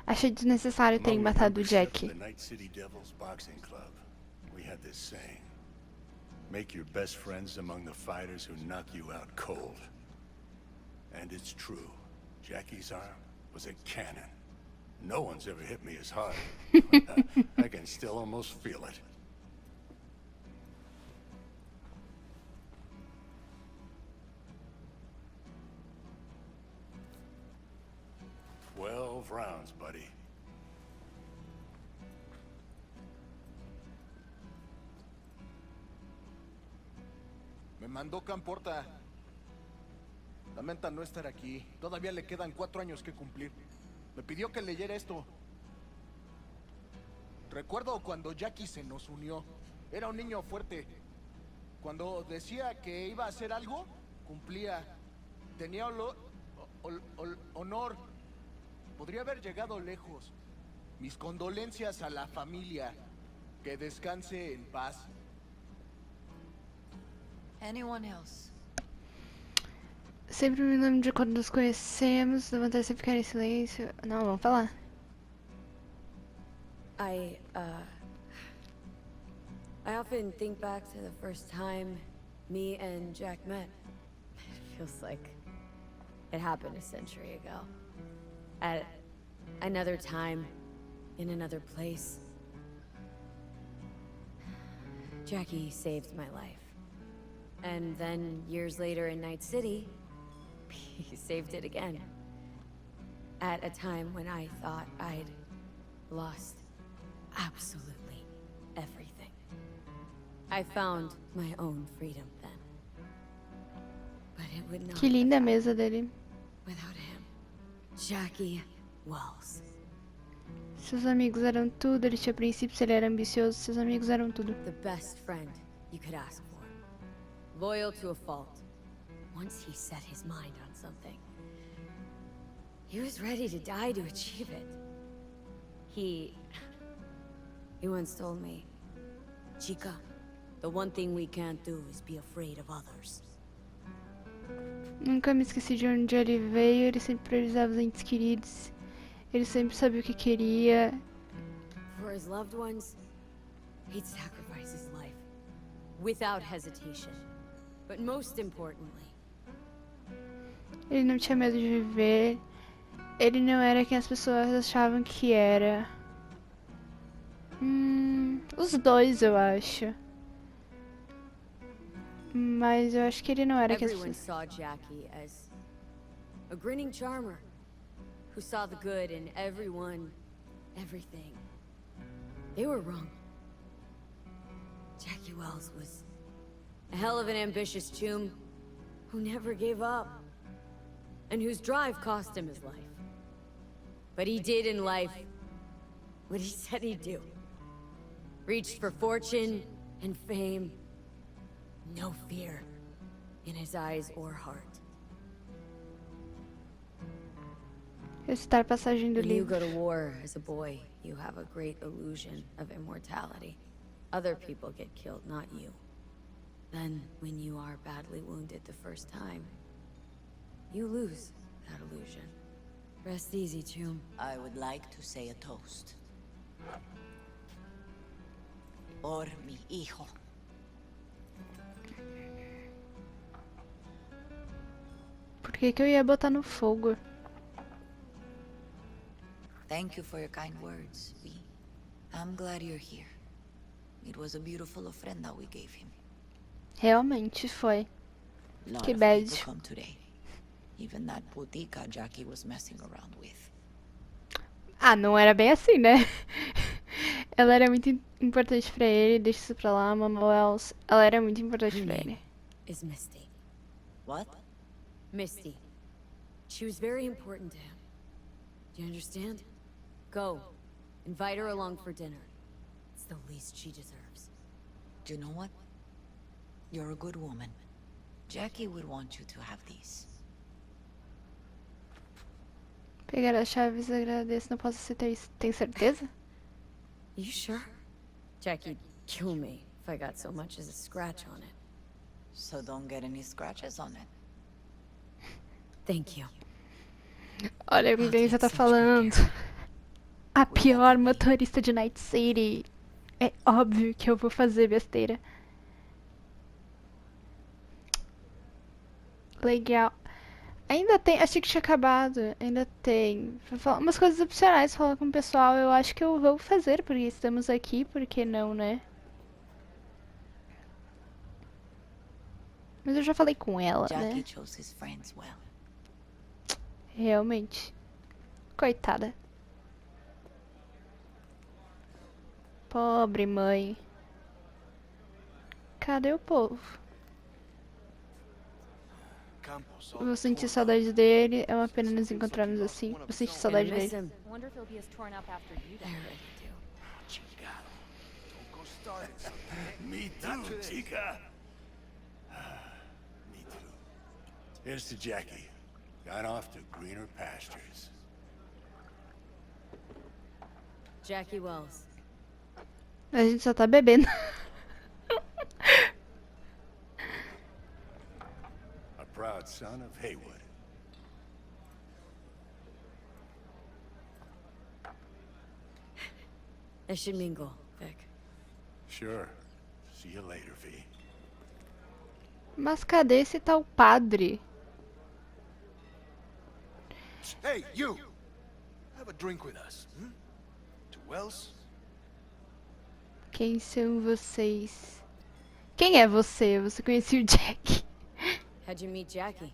Achei desnecessário terem Among the matado o membership Jack. of the Night City Devils Boxing Club, we had this saying: make your best friends among the fighters who knock you out cold. And it's true. Jackie's arm was a cannon. No one's ever hit me as hard. I can still almost feel it. "12 rounds, buddy." Me mandó Camporta. Lamenta no estar aquí. Todavía le quedan 4 años que cumplir. Me pidió que leyera esto. Recuerdo cuando Jackie se nos unió. Era un niño fuerte. Cuando decía que iba a hacer algo, cumplía. Tenía honor. Podría haber llegado lejos. Mis condolencias a la familia. Que descanse en paz. Anyone else? Sempre me lembro de quando nos conhecemos, dá vontade de ficar em silêncio. Não, vamos falar. I often think back to the first time me and Jack met. It feels like it happened a century ago. At another time, in another place. Jackie saved my life. And then, years later in Night City, he saved it again. At a time when I thought I'd lost absolutely everything. I found my own freedom then. But it would not Que linda a have mesa dele. without him. Jackie Wells. Seus amigos eram tudo, ele tinha princípios, ele era ambicioso, seus amigos eram tudo. The best friend you could ask for. Loyal to a fault. Once he set his mind on something, he was ready to die to achieve it. He once told me, "Chica, the one thing we can't do is be afraid of others." Nunca me esqueci de onde ele veio, ele sempre priorizava os entes queridos. Ele sempre sabia o que queria. For his loved ones, he'd sacrifice his life without hesitation. But most importantly, Ele não tinha medo de viver. Ele não era quem as pessoas achavam que era. Os dois, eu acho. Mas eu acho que ele não era quem as everyone pessoas... saw Jackie as a grinning charmer who saw the good in everyone, everything. They were wrong. Jackie Wells was a hell of an ambitious chum who never gave up, and whose drive cost him his life. But he did in life what he said he'd do. Reached for fortune and fame. No fear in his eyes or heart. Recitar a passagem do When you livro. go to war as a boy, you have a great illusion of immortality. Other people get killed, not you. Then, when you are badly wounded the first time, you lose that illusion. Rest easy, Chum. I would like to say a toast. Por mi hijo. Por que que eu ia botar no fogo? Thank you for your kind words, V. I'm glad you're here. It was a beautiful ofrenda we gave him. Realmente foi. Lot Que of bad. people come today. Even that putica Jackie was messing around with. Ah, não era bem assim, né? Ela era muito importante pra ele, deixa isso pra lá, Manuels. Ela era muito importante pra ele. Is Misty. What? Misty. She was very important to him. Do you understand? Go. Invite her along for dinner. It's the least she deserves. Do you know what? You're a good woman. Jackie would want you to have these. Pegar as chaves, agradeço, não posso aceitar isso. Tem certeza? You sure? Jackie'd kill me if I got so much as a scratch on it. So don't get any scratches on it. Thank you. Olha com quem você tá falando. A pior motorista de Night City. É óbvio que eu vou fazer besteira. Legal. Ainda tem, achei que tinha acabado. Ainda tem. Vou falar umas coisas opcionais, falar com o pessoal. Eu acho que eu vou fazer, porque estamos aqui, por que não, né? Mas eu já falei com ela, né? Jackie chose his friends well. Realmente. Coitada. Pobre mãe. Cadê o povo? Vou sentir saudade dele. É uma pena nos encontrarmos assim. Vou sentir saudade Miss dele. him. Wonder if he'll be as torn up after you I die. already do. Me too, chica. Me too. Here's to Jackie. Gone off to greener pastures. Jackie Wells. A gente só tá bebendo. A proud son of Haywood. I should mingle, Vic. Sure. See you later, V. Mas cadê esse tal padre? Hey, you! Have a drink with us. To Wells? Quem são vocês? Quem é você? Você conhecia o Jack? How'd you meet Jackie?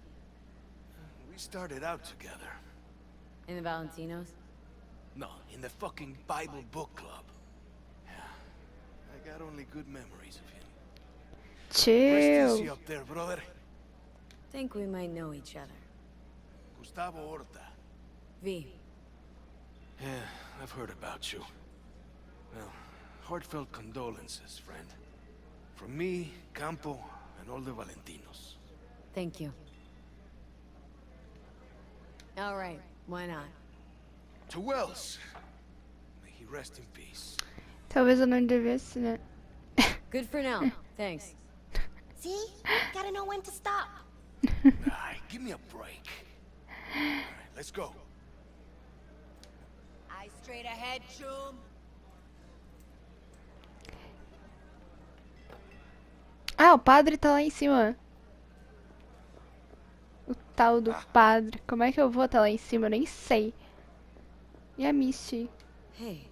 We started out together. In the Valentinos? No, in the fucking Bible book club. Yeah, I got only good memories of him. Rest easy Chill. up there, brother. Think we might know each other. Gustavo Horta. V. Yeah, I've heard about you. Well, heartfelt condolences, friend. From me, Campo, and all the Valentinos. Thank you. All right, why not? To Wells. May he rest in peace. Talvez eu não devesse, né? Good for now. Thanks. See? Gotta know when to stop. Ay, give me a break. All right, let's go. Eyes straight ahead, Chum. Ah, o padre tá lá em cima. O tal do padre. Como é que eu vou até lá em cima? Eu nem sei. E a Misty? Hey.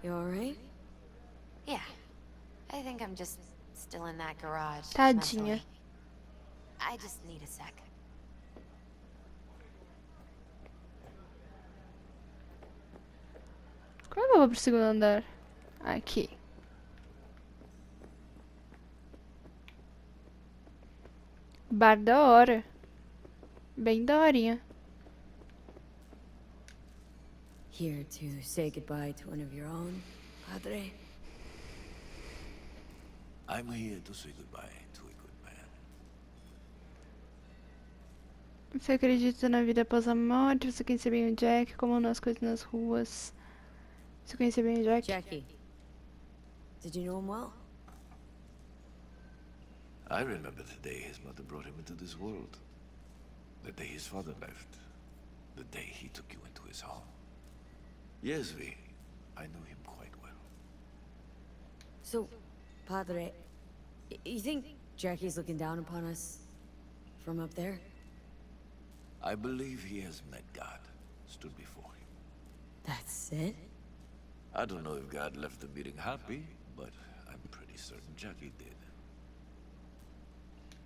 You alright? Yeah. I think I'm just still in that garage. Tadinha. mentally. I just need a sec. Como é que eu vou pro segundo andar? Aqui. Bar da hora. Bem daorinha. Here to say goodbye to one of your own, Padre? I'm here to say goodbye to a good man. Você acredita na vida após a morte? Você conhece bem o Jack? Como nas coisas nas ruas? Você conhece bem o Jack? Jackie. Did you know him well? I remember the day his mother brought him into this world. The day his father left. The day he took you into his home. Yes, V. I knew him quite well. So, Padre, you think Jackie's looking down upon us from up there? I believe he has met God, stood before him. That's it? I don't know if God left the meeting happy, but I'm pretty certain Jackie did.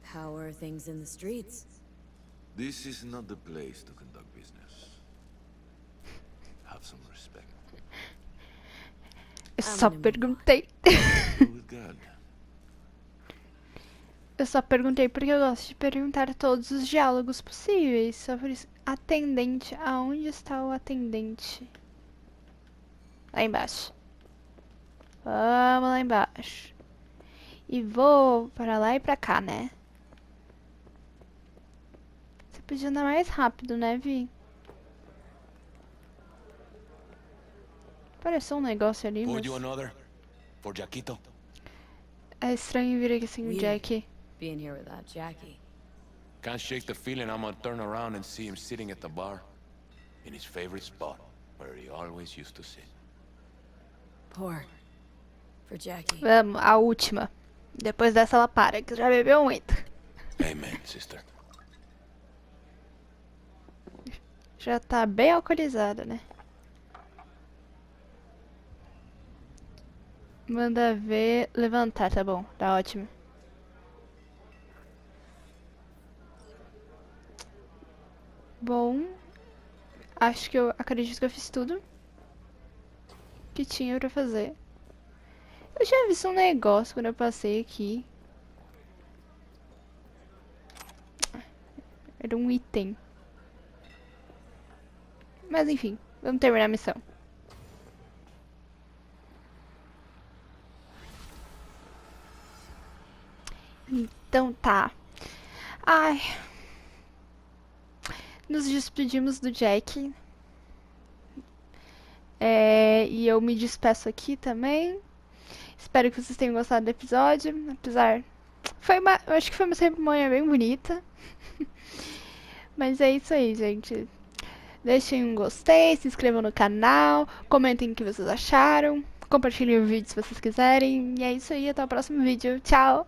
How are things in the streets? This is not the place to conduct business. Have some respect. Eu só perguntei. Go with God. Eu só perguntei porque eu gosto de perguntar todos os diálogos possíveis. Só por isso. Atendente. Aonde está o atendente? Lá embaixo. Vamos lá embaixo. E vou para lá e pra cá, né? Você podia andar mais rápido, né, Vi? Apareceu um negócio ali, mas... For Jaquito. É estranho vir aqui sem o Jack. Being here without Jackie. Can't shake the feeling I'm gonna turn around and see him sitting at the bar. In his favorite spot, where he always used to sit. Pour. For Jackie. Vamos, a última. Depois dessa ela para, que já bebeu muito. Amen, sister. Já tá bem alcoolizada, né? Manda ver, levantar, tá bom, tá ótimo. Bom, acho que acredito que eu fiz tudo que tinha pra fazer. Eu já vi um negócio quando eu passei aqui. Era um item. Mas enfim, vamos terminar a missão. Então tá. Ai. Nos despedimos do Jack. E eu me despeço aqui também. Espero que vocês tenham gostado do episódio. Apesar... eu acho que foi uma cerimônia bem bonita. Mas é isso aí, gente. Deixem um gostei, se inscrevam no canal, comentem o que vocês acharam. Compartilhem o vídeo se vocês quiserem. E é isso aí, até o próximo vídeo. Tchau!